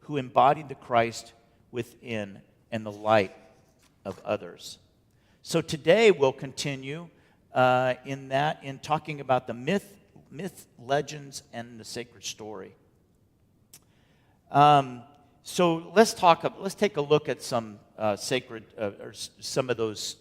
who embodied the Christ within and the light of others. So today we'll continue in talking about the myth, legends, and the sacred story. So let's take a look at some sacred or some of those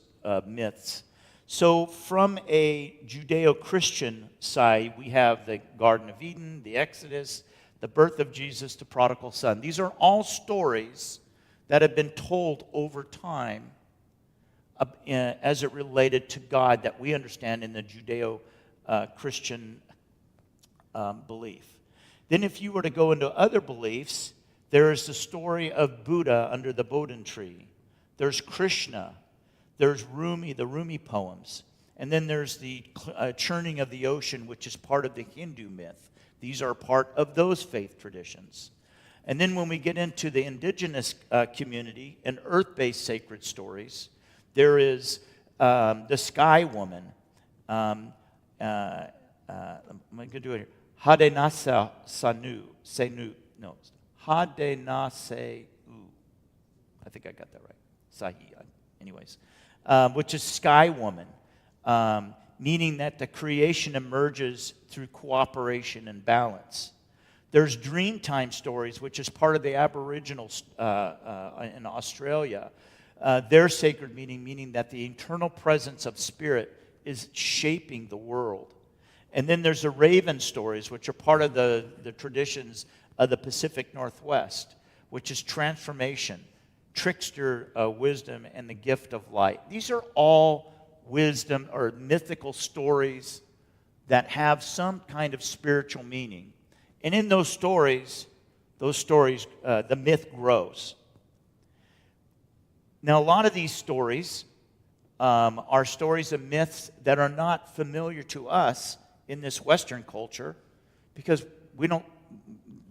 myths. So from a Judeo-Christian side, we have the Garden of Eden, the Exodus, the birth of Jesus, the prodigal son. These are all stories that have been told over time as it related to God that we understand in the Judeo-Christian belief. Then if you were to go into other beliefs, there is the story of Buddha under the Bodhin tree. There's Krishna. There's Rumi, the Rumi poems. And then there's the churning of the ocean, which is part of the Hindu myth. These are part of those faith traditions. And then when we get into the indigenous community and earth-based sacred stories, there is the Sky Woman. I'm going to do it here. Hadenase Senu. No, Hadenase U. I think I got that right. Sahi. Anyways. Which is Sky Woman, meaning that the creation emerges through cooperation and balance. There's Dreamtime stories, which is part of the Aboriginals in Australia. Their sacred meaning that the eternal presence of spirit is shaping the world. And then there's the Raven stories, which are part of the traditions of the Pacific Northwest, which is transformation, trickster wisdom, and the gift of light. These are all wisdom or mythical stories that have some kind of spiritual meaning. And in those stories, the myth grows. Now, a lot of these stories are stories and myths that are not familiar to us in this Western culture because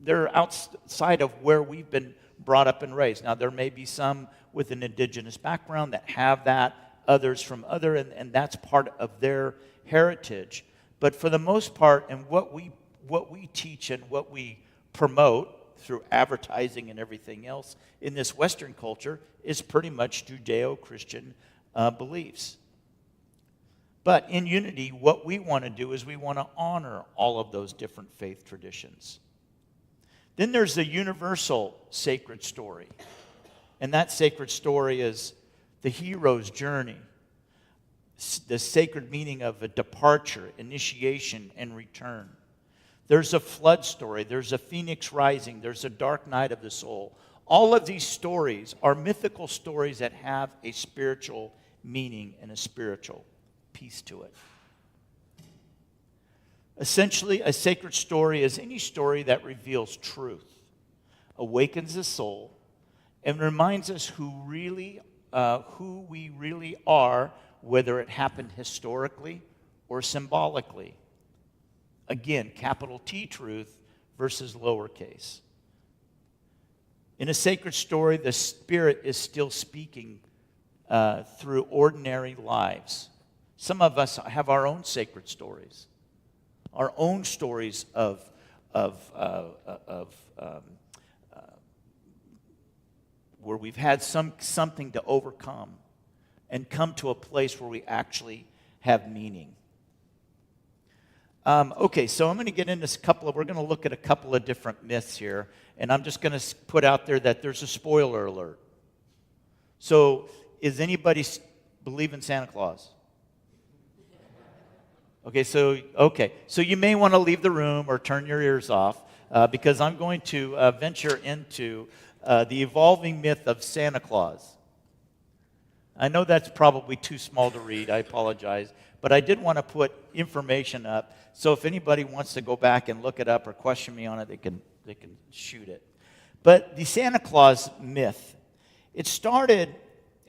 they're outside of where we've been brought up and raised. Now, there may be some with an indigenous background that have that, others from other, and that's part of their heritage. But for the most part, and what we teach and what we promote through advertising and everything else in this Western culture is pretty much Judeo-Christian beliefs. But in Unity, what we want to do is we want to honor all of those different faith traditions. Then there's the universal sacred story. And that sacred story is the hero's journey, the sacred meaning of a departure, initiation, and return. There's a flood story. There's a phoenix rising. There's a dark night of the soul. All of these stories are mythical stories that have a spiritual meaning and a spiritual piece to it. Essentially, a sacred story is any story that reveals truth, awakens the soul, and reminds us who we really are, whether it happened historically or symbolically. Again, capital T truth versus lowercase. In a sacred story, the Spirit is still speaking through ordinary lives. Some of us have our own sacred stories, our own stories of where we've had something to overcome and come to a place where we actually have meaning. Okay, so I'm going to get into we're going to look at a couple of different myths here, and I'm just going to put out there that there's a spoiler alert. So, is anybody believe in Santa Claus? Okay, so you may want to leave the room or turn your ears off because I'm going to venture into the evolving myth of Santa Claus. I know that's probably too small to read. I apologize. But I did want to put information up. So if anybody wants to go back and look it up or question me on it, they can shoot it. But the Santa Claus myth, it started,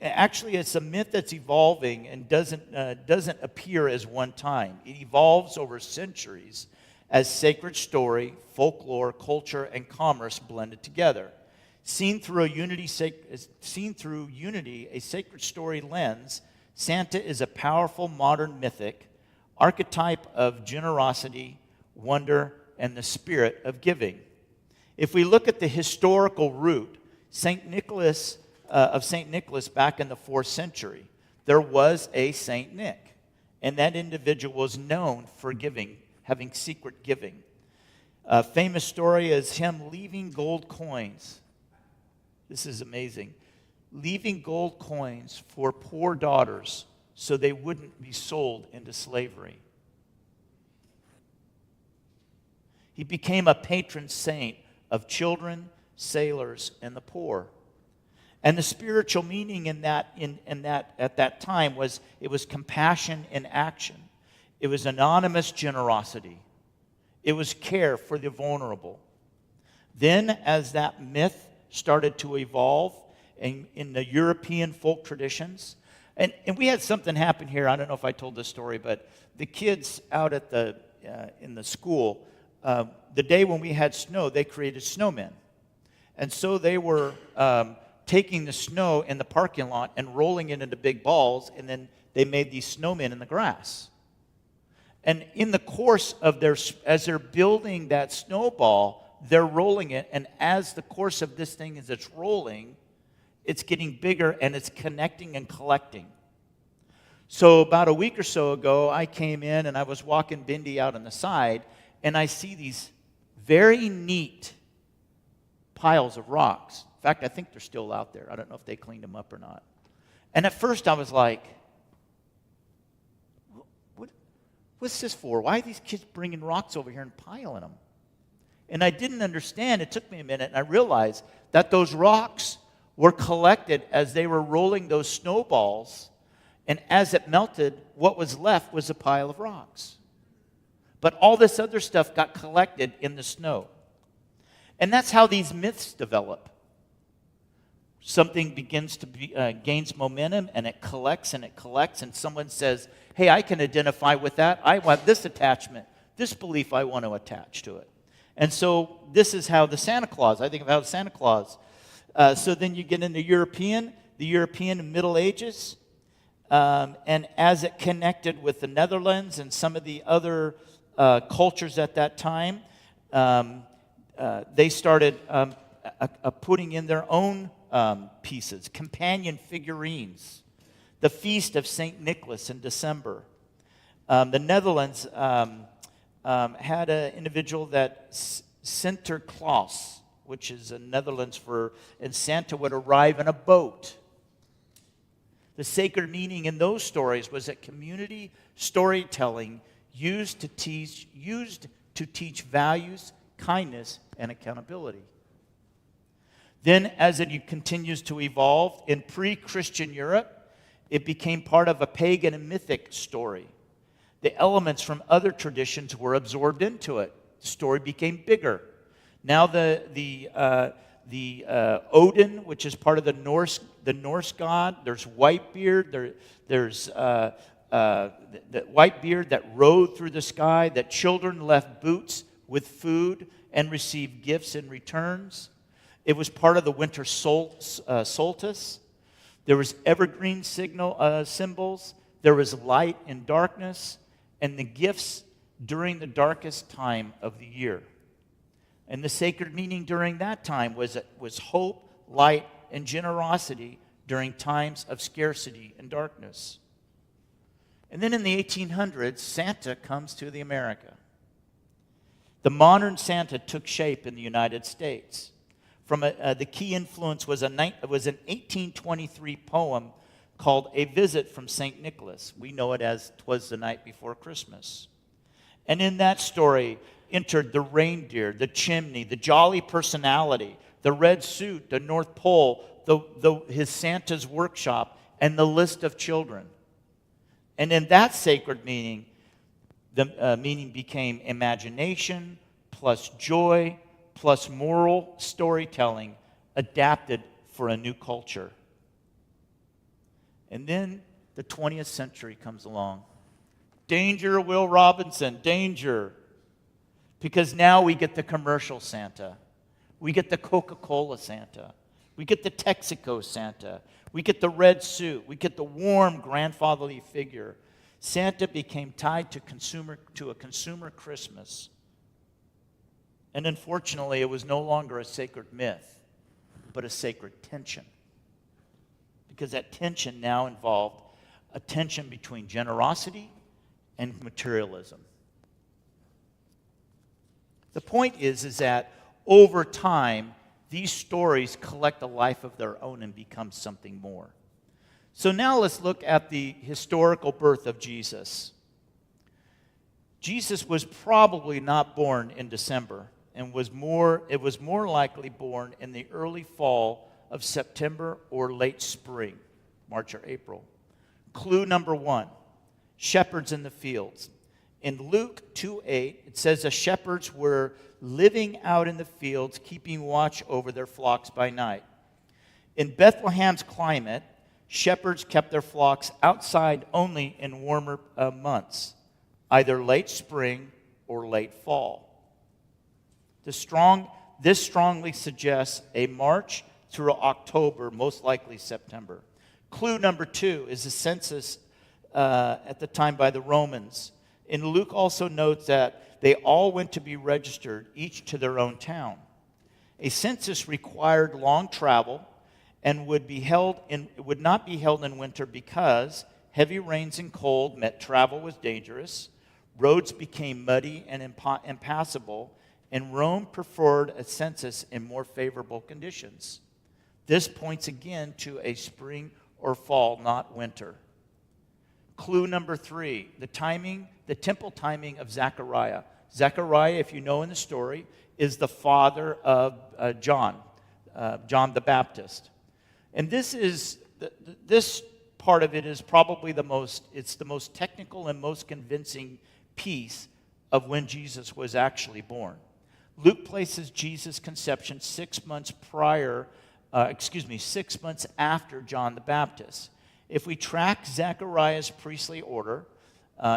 actually it's a myth that's evolving and doesn't appear as one time. It evolves over centuries as sacred story, folklore, culture, and commerce blended together. Seen through Unity, a sacred story lens, Santa is a powerful modern mythic archetype of generosity, wonder, and the spirit of giving. If we look at the historical root, St. Nicholas of St. Nicholas back in the 4th century, there was a St. Nick, and that individual was known for giving, having secret giving. A famous story is him leaving gold coins. This is amazing. Leaving gold coins for poor daughters so they wouldn't be sold into slavery. He became a patron saint of children, sailors, and the poor. And the spiritual meaning in that at that time was it was compassion in action. It was anonymous generosity. It was care for the vulnerable. Then, as that myth started to evolve in the European folk traditions, and we had something happen here. I don't know if I told this story, but the kids out at in the school, the day when we had snow, they created snowmen. And so they were taking the snow in the parking lot and rolling it into big balls, and then they made these snowmen in the grass. And in the course of as they're building that snowball, they're rolling it, and as the course of this thing, as it's rolling, it's getting bigger and it's connecting and collecting. So about a week or so ago, I came in and I was walking Bindi out on the side, and I see these very neat piles of rocks. In fact, I think they're still out there. I don't know if they cleaned them up or not. And at first I was like, what's this for? Why are these kids bringing rocks over here and piling them? And I didn't understand. It took me a minute, and I realized that those rocks were collected as they were rolling those snowballs, and as it melted, what was left was a pile of rocks. But all this other stuff got collected in the snow. And that's how these myths develop. Something begins to gains momentum, and it collects, and someone says, hey, I can identify with that. I want this attachment, this belief I want to attach to it. And so this is how I think of how the Santa Claus. So then you get into the European Middle Ages, and as it connected with the Netherlands and some of the other cultures at that time, they started putting in their own pieces, companion figurines. The Feast of St. Nicholas in December. The Netherlands had an individual that Sinterklaas, which is in Netherlands and Santa would arrive in a boat. The sacred meaning in those stories was that community storytelling used to teach values, kindness, and accountability. Then, as it continues to evolve, in pre-Christian Europe, it became part of a pagan and mythic story. The elements from other traditions were absorbed into it. The story became bigger. Now the Odin, which is part of the Norse god, there's Whitebeard. There's the Whitebeard that rode through the sky. That children left boots with food and received gifts in returns. It was part of the winter solstice. There was evergreen symbols. There was light and darkness, and the gifts during the darkest time of the year. And the sacred meaning during that time was hope, light, and generosity during times of scarcity and darkness. And then in the 1800s, Santa comes to America. The modern Santa took shape in the United States. The key influence was an 1823 poem called A Visit from St. Nicholas. We know it as 'Twas the Night Before Christmas. And in that story entered the reindeer, the chimney, the jolly personality, the red suit, the North Pole, his Santa's workshop, and the list of children. And in that sacred meaning, the meaning became imagination plus joy plus moral storytelling adapted for a new culture. And then the 20th century comes along. Danger, Will Robinson, danger. Because now we get the commercial Santa. We get the Coca-Cola Santa. We get the Texaco Santa. We get the red suit. We get the warm grandfatherly figure. Santa became tied to a consumer Christmas. And unfortunately, it was no longer a sacred myth, but a sacred tension. Because that tension now involved a tension between generosity and materialism. The point is that over time, these stories collect a life of their own and become something more. So now let's look at the historical birth of Jesus. Jesus was probably not born in December, and it was more likely born in the early fall of September or late spring, March or April. Clue number 1, shepherds in the fields. In Luke 2:8, it says the shepherds were living out in the fields, keeping watch over their flocks by night. In Bethlehem's climate, shepherds kept their flocks outside only in warmer months, either late spring or late fall. This strongly suggests a March through October, most likely September. Clue number 2 is the census at the time by the Romans. And Luke also notes that they all went to be registered, each to their own town. A census required long travel and would not be held in winter because heavy rains and cold meant travel was dangerous, roads became muddy and impassable, and Rome preferred a census in more favorable conditions. This points again to a spring or fall, not winter. Clue number 3, the temple timing of Zechariah. Zechariah, if you know in the story, is the father of John the Baptist. And this part of it is probably the most technical and most convincing piece of when Jesus was actually born. Luke places Jesus' conception 6 months after John the Baptist. If we track Zechariah's priestly order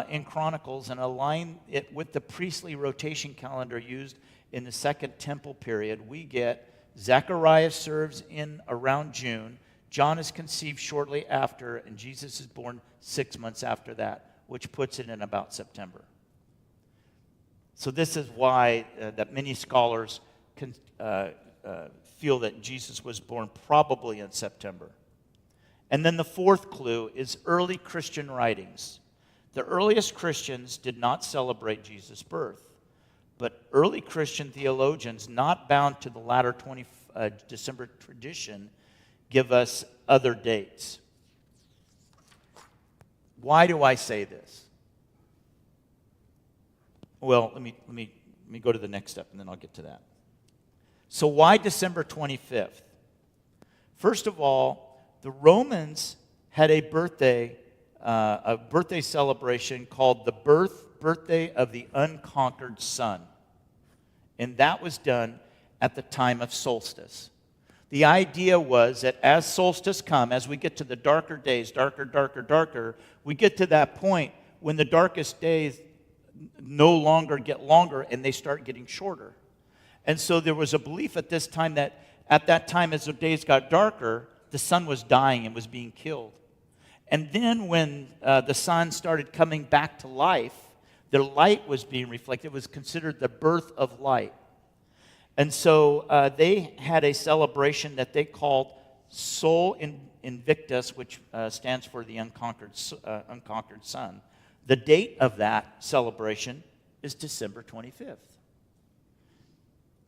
in Chronicles and align it with the priestly rotation calendar used in the Second Temple period, we get Zechariah serves in around June, John is conceived shortly after, and Jesus is born 6 months after that, which puts it in about September. So this is why that many scholars feel that Jesus was born probably in September. And then the fourth clue is early Christian writings. The earliest Christians did not celebrate Jesus' birth, but early Christian theologians, not bound to the latter December tradition, give us other dates. Why do I say this? Well, let me go to the next step, and then I'll get to that. So why December 25th? First of all, the Romans had a birthday celebration called the birthday of the unconquered sun. And that was done at the time of solstice. The idea was that as solstice come, as we get to the darker days, darker, we get to that point when the darkest days no longer get longer and they start getting shorter. And so there was a belief at this time that at that time as the days got darker, the sun was dying and was being killed. And then when the sun started coming back to life, the light was being reflected. It was considered the birth of light. And so they had a celebration that they called Sol Invictus, which stands for the unconquered sun. The date of that celebration is December 25th,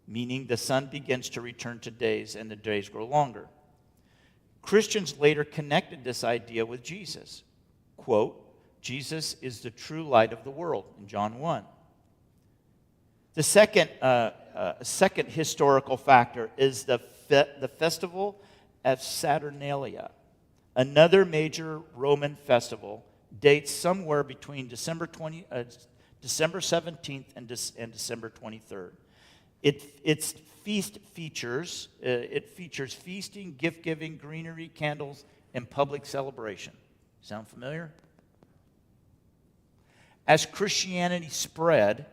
meaning the sun begins to return to days and the days grow longer. Christians later connected this idea with Jesus. Quote, Jesus is the true light of the world, in John 1. The second historical factor is the festival of Saturnalia. Another major Roman festival dates somewhere between December 17th and December 23rd. It features feasting, gift-giving, greenery, candles, and public celebration. Sound familiar? As Christianity spread,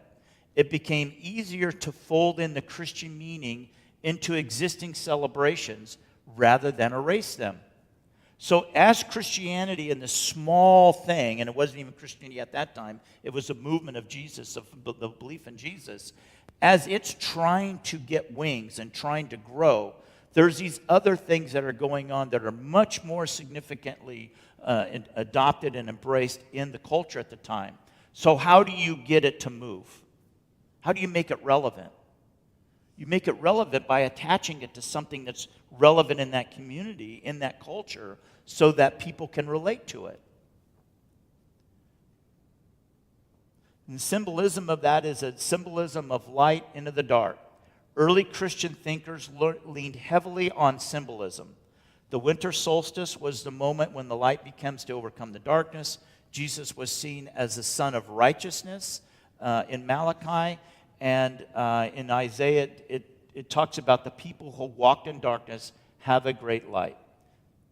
it became easier to fold in the Christian meaning into existing celebrations rather than erase them. So as Christianity and this small thing, and it wasn't even Christianity at that time, it was a movement of Jesus, of the belief in Jesus. as it's trying to get wings and trying to grow, there's these other things that are going on that are much more significantly adopted and embraced in the culture at the time. So how do you get it to move? How do you make it relevant? You make it relevant by attaching it to something that's relevant in that community, in that culture, so that people can relate to it. And the symbolism of that is a symbolism of light into the dark. Early Christian thinkers leaned heavily on symbolism. The winter solstice was the moment when the light becomes to overcome the darkness. Jesus was seen as the Son of Righteousness in Malachi. And in Isaiah, it talks about the people who walked in darkness have a great light.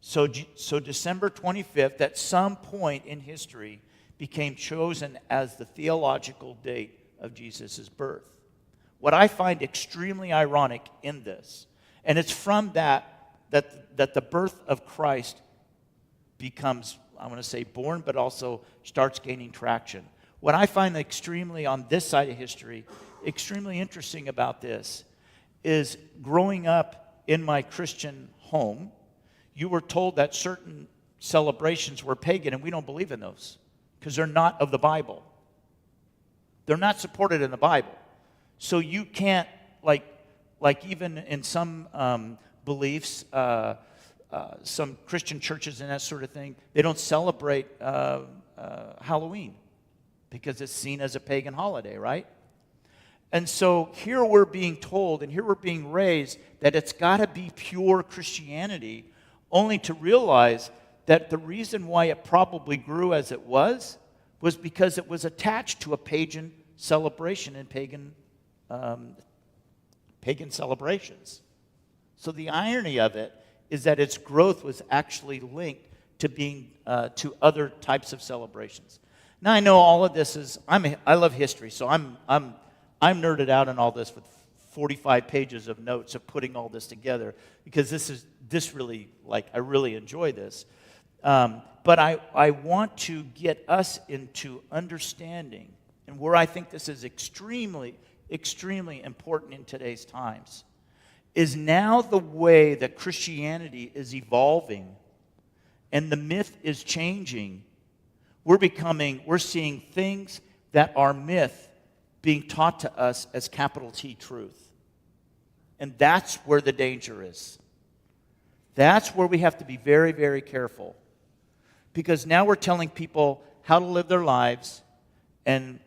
So December 25th, at some point in history, became chosen as the theological date of Jesus' birth. What I find extremely ironic in this, and it's from that the birth of Christ becomes, I want to say, born, but also starts gaining traction. What I find extremely, on this side of history, extremely interesting about this is growing up in my Christian home, you were told that certain celebrations were pagan, and we don't believe in those because they're not of the Bible. They're not supported in the Bible. So you can't, like even in some beliefs, some Christian churches and that sort of thing, they don't celebrate Halloween because it's seen as a pagan holiday, right? And so here we're being told, and here we're being raised, that it's got to be pure Christianity, only to realize that the reason why it probably grew as it was because it was attached to a pagan celebration and pagan celebrations. So the irony of it is that its growth was actually linked to being to other types of celebrations. Now I know all of this is I love history, so I'm nerded out on all this with 45 pages of notes of putting all this together because this really, like, I really enjoy this. But I want to get us into understanding, and where I think this is extremely, extremely important in today's times, is now the way that Christianity is evolving and the myth is changing. We're seeing things that are myth being taught to us as capital T truth. And that's where the danger is. That's where we have to be very, very careful. Because now we're telling people how to live their lives and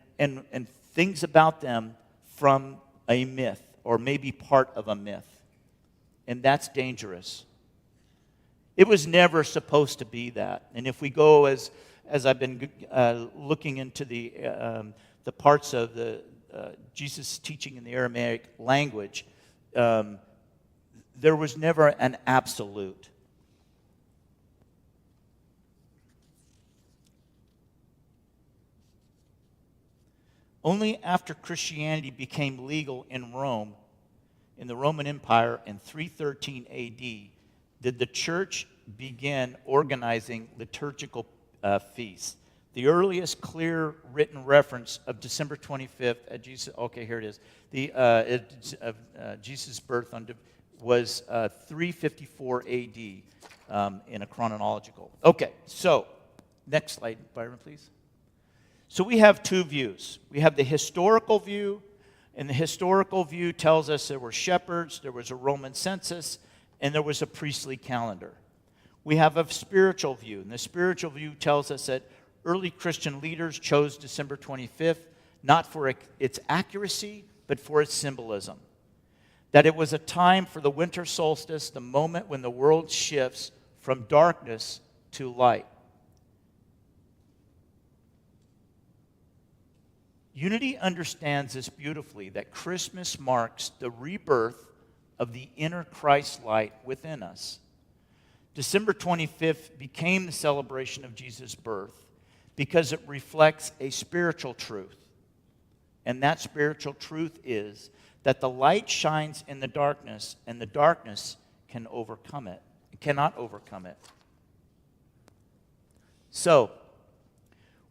things about them from a myth, or maybe part of a myth. And that's dangerous. It was never supposed to be that. And if we go, as I've been looking into the parts of the Jesus' teaching in the Aramaic language, there was never an absolute. Only after Christianity became legal in Rome, in the Roman Empire in 313 A.D., did the church begin organizing liturgical feasts. The earliest clear written reference of December 25th at Jesus. Okay, here it is. Jesus' birth was 354 A.D. In a chronological. Okay, so next slide, Byron, please. So we have two views. We have the historical view, and the historical view tells us there were shepherds, there was a Roman census, and there was a priestly calendar. We have a spiritual view, and the spiritual view tells us that early Christian leaders chose December 25th not for its accuracy, but for its symbolism. That it was a time for the winter solstice, the moment when the world shifts from darkness to light. Unity understands this beautifully, that Christmas marks the rebirth of the inner Christ light within us. December 25th became the celebration of Jesus' birth because it reflects a spiritual truth. And that spiritual truth is that the light shines in the darkness, and the darkness can overcome it. It cannot overcome it. So,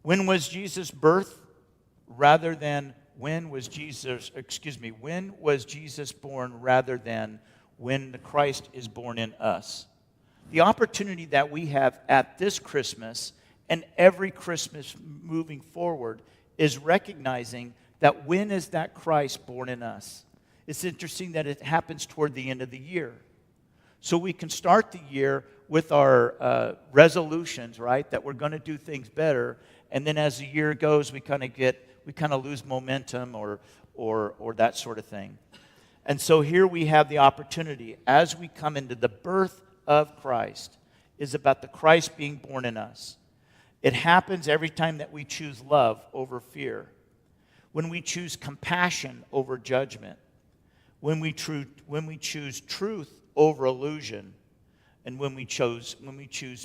when was Jesus' birth? Rather than when was Jesus born rather than when the Christ is born in us. The opportunity that we have at this Christmas and every Christmas moving forward is recognizing that when is that Christ born in us? It's interesting that it happens toward the end of the year. So we can start the year with our resolutions, right? That we're going to do things better, and then as the year goes, we kind of lose momentum or that sort of thing. And so here we have the opportunity as we come into the birth of Christ is about the Christ being born in us. It happens every time that we choose love over fear, when we choose compassion over judgment, when we choose truth over illusion, and when we choose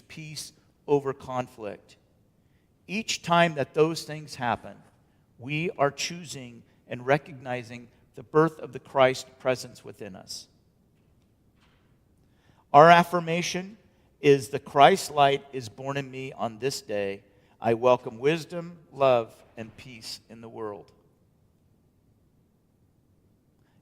peace over conflict. Each time that those things happen, we are choosing and recognizing the birth of the Christ presence within us. Our affirmation is the Christ light is born in me on this day. I welcome wisdom, love, and peace in the world.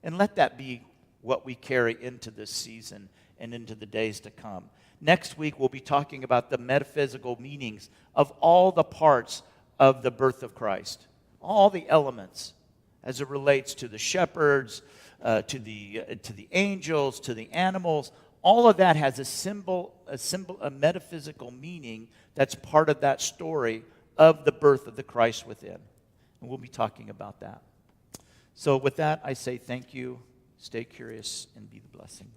And let that be what we carry into this season and into the days to come. Next week, we'll be talking about the metaphysical meanings of all the parts of the birth of Christ, all the elements as it relates to the shepherds, to the angels, to the animals. All of that has a metaphysical meaning that's part of that story of the birth of the Christ within. And we'll be talking about that. So with that, I say thank you. Stay curious and be the blessing.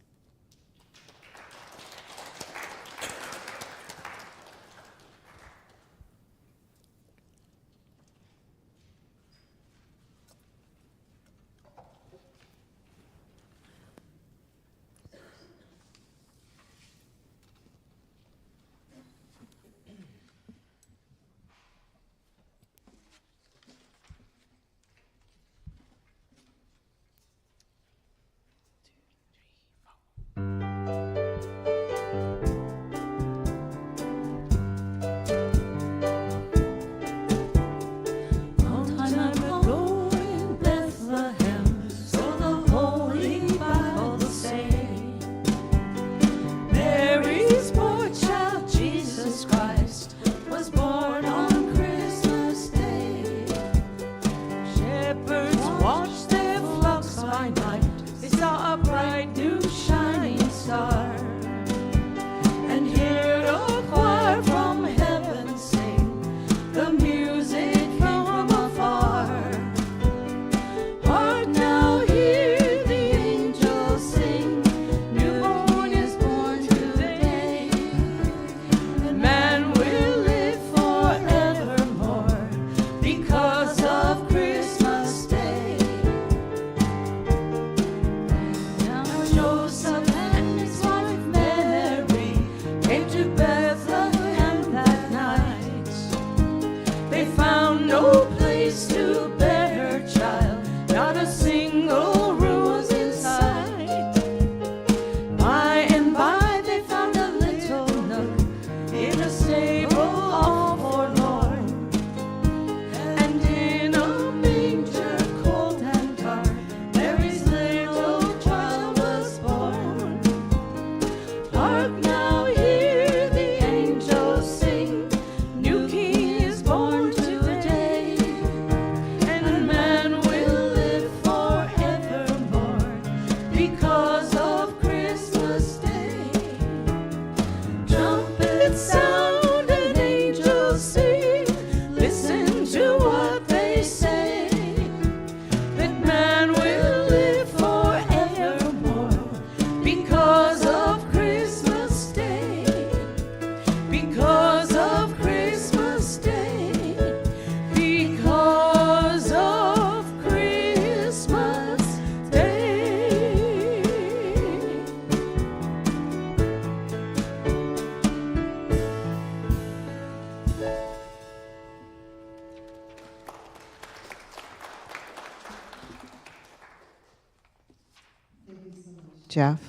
Jeff.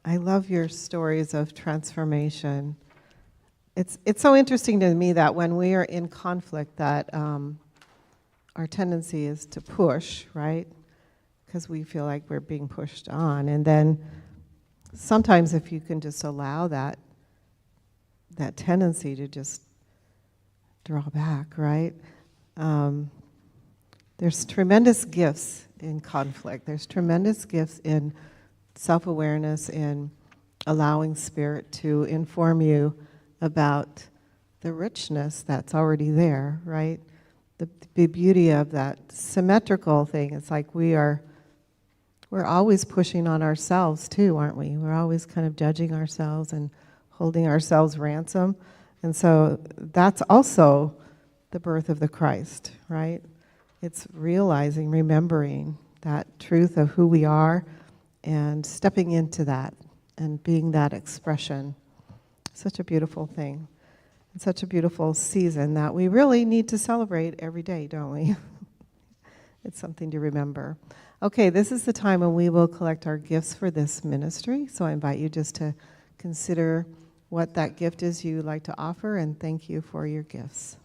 I love your stories of transformation. It's so interesting to me that when we are in conflict that our tendency is to push, right? Because we feel like we're being pushed on. And then sometimes if you can just allow that tendency to just draw back, right? There's tremendous gifts in conflict. There's tremendous gifts in self-awareness, in allowing Spirit to inform you about the richness that's already there, right? The beauty of that symmetrical thing. It's like we're always pushing on ourselves too, aren't we? We're always kind of judging ourselves and holding ourselves ransom. And so that's also the birth of the Christ, right? It's realizing, remembering that truth of who we are and stepping into that and being that expression. Such a beautiful thing. And such a beautiful season that we really need to celebrate every day, don't we? It's something to remember. Okay, this is the time when we will collect our gifts for this ministry. So I invite you just to consider what that gift is you'd like to offer, and thank you for your gifts.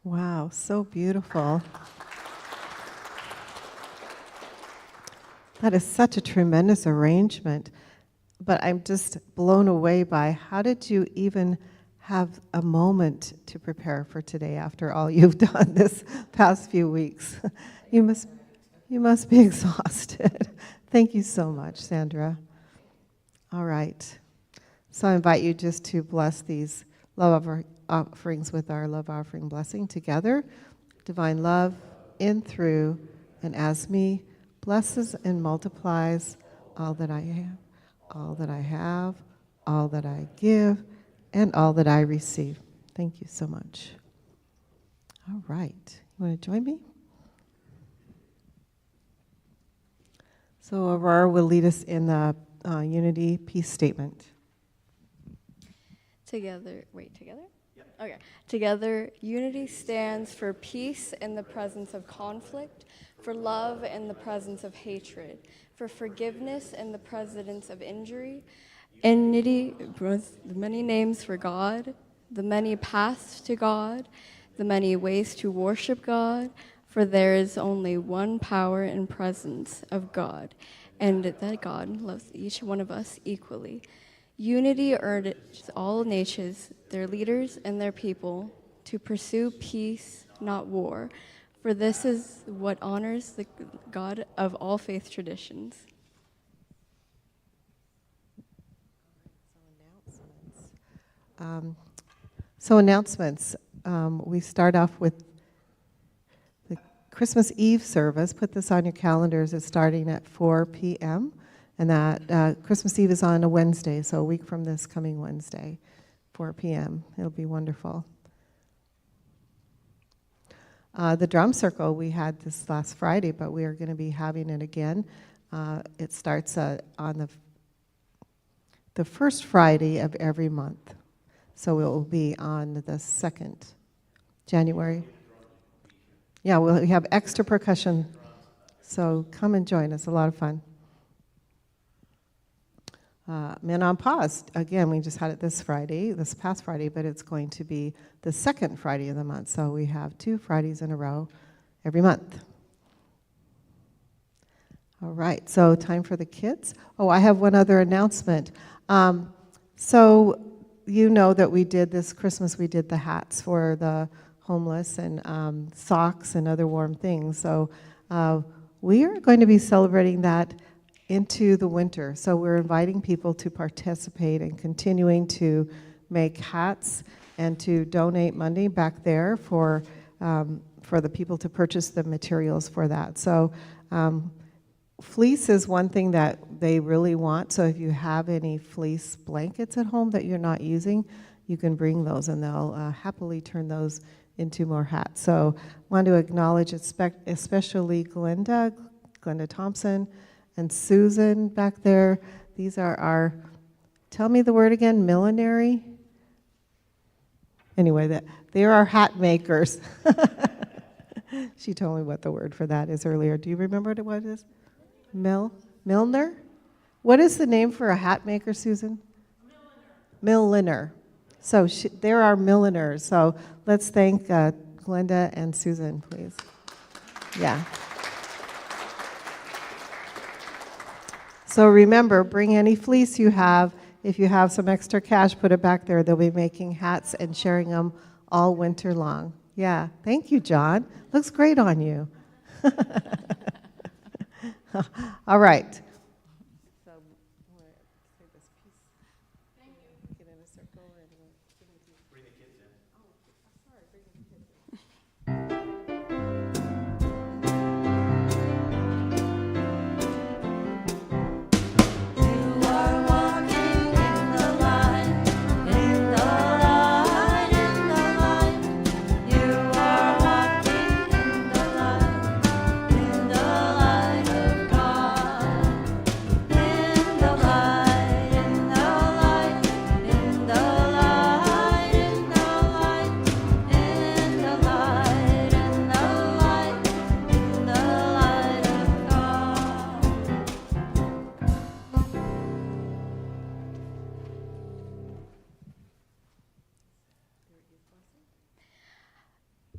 Wow, so beautiful. That is such a tremendous arrangement. But I'm just blown away by how did you even have a moment to prepare for today after all you've done this past few weeks? You must be exhausted. Thank you so much, Sandra. All right. So I invite you just to bless these love offerings with our love offering blessing together. Divine love in, through, and as me blesses and multiplies all that I am, all that I have, all that I give, and all that I receive. Thank you so much. All right. You want to join me? So Aurora will lead us in the unity peace statement. Together. Okay. Together, unity stands for peace in the presence of conflict, for love in the presence of hatred, for forgiveness in the presence of injury. Unity was the many names for God, the many paths to God, the many ways to worship God, for there is only one power and presence of God, and that God loves each one of us equally. Unity urges all nations, their leaders and their people, to pursue peace, not war, for this is what honors the God of all faith traditions. So announcements. We start off with the Christmas Eve service. Put this on your calendars. It's starting at 4 p.m. And that Christmas Eve is on a Wednesday, so a week from this coming Wednesday, 4 p.m. It'll be wonderful. The drum circle, we had this last Friday, but we are going to be having it again. It starts on the first Friday of every month. So it will be on the 2nd January. Yeah, we have extra percussion. So come and join us. A lot of fun. Men on Pause. Again, we just had it this past Friday, but it's going to be the 2nd Friday of the month. So we have 2 Fridays in a row every month. All right, so time for the kids. Oh, I have one other announcement. So you know that this Christmas, we did the hats for the homeless and socks and other warm things. So we are going to be celebrating that into the winter. So we're inviting people to participate and continuing to make hats and to donate money back there for the people to purchase the materials for that. So fleece is one thing that they really want. So if you have any fleece blankets at home that you're not using, you can bring those and they'll happily turn those into more hats. So I want to acknowledge especially Glenda Thompson, and Susan back there. These are our, tell me the word again, millinery? Anyway, they are our hat makers. She told me what the word for that is earlier. Do you remember what it is? Milner? What is the name for a hat maker, Susan? Milliner. So they're our milliners. So let's thank Glenda and Susan, please. Yeah. So remember, bring any fleece you have. If you have some extra cash, put it back there. They'll be making hats and sharing them all winter long. Yeah, thank you, John. Looks great on you. All right. So, say this piece. Thank you. Get in a circle and bring the kids in. Oh, sorry, bring the kids in.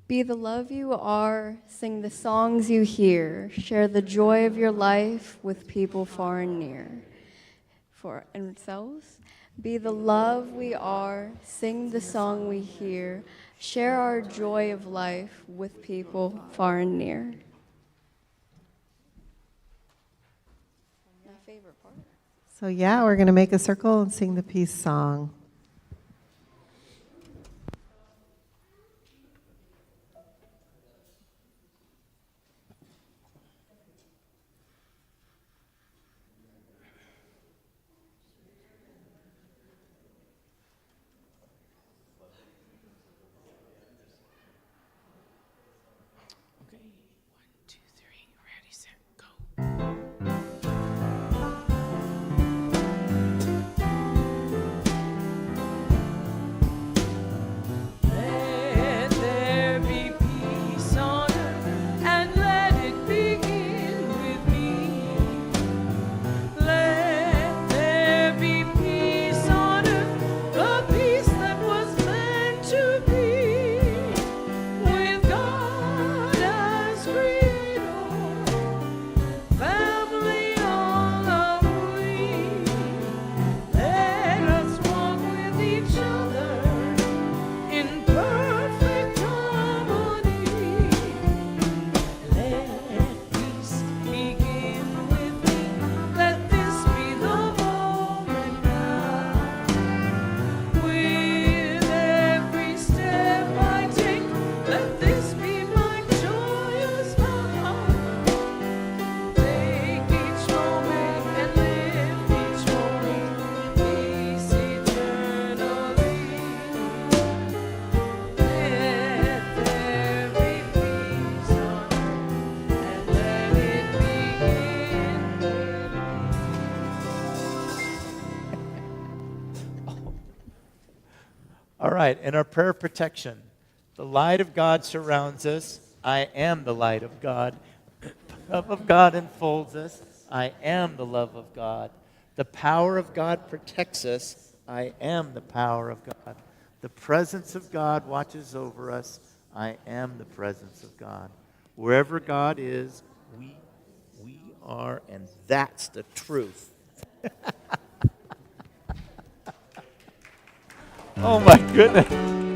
Be the love you are, sing the songs you hear, share the joy of your life with people far and near. For ourselves, be the love we are, sing the song we hear, share our joy of life with people far and near. My favorite part. So yeah, we're going to make a circle and sing the peace song. All right, in our prayer of protection, the light of God surrounds us. I am the light of God. The love of God enfolds us. I am the love of God. The power of God protects us. I am the power of God. The presence of God watches over us. I am the presence of God. Wherever God is, we are, and that's the truth. Oh my goodness.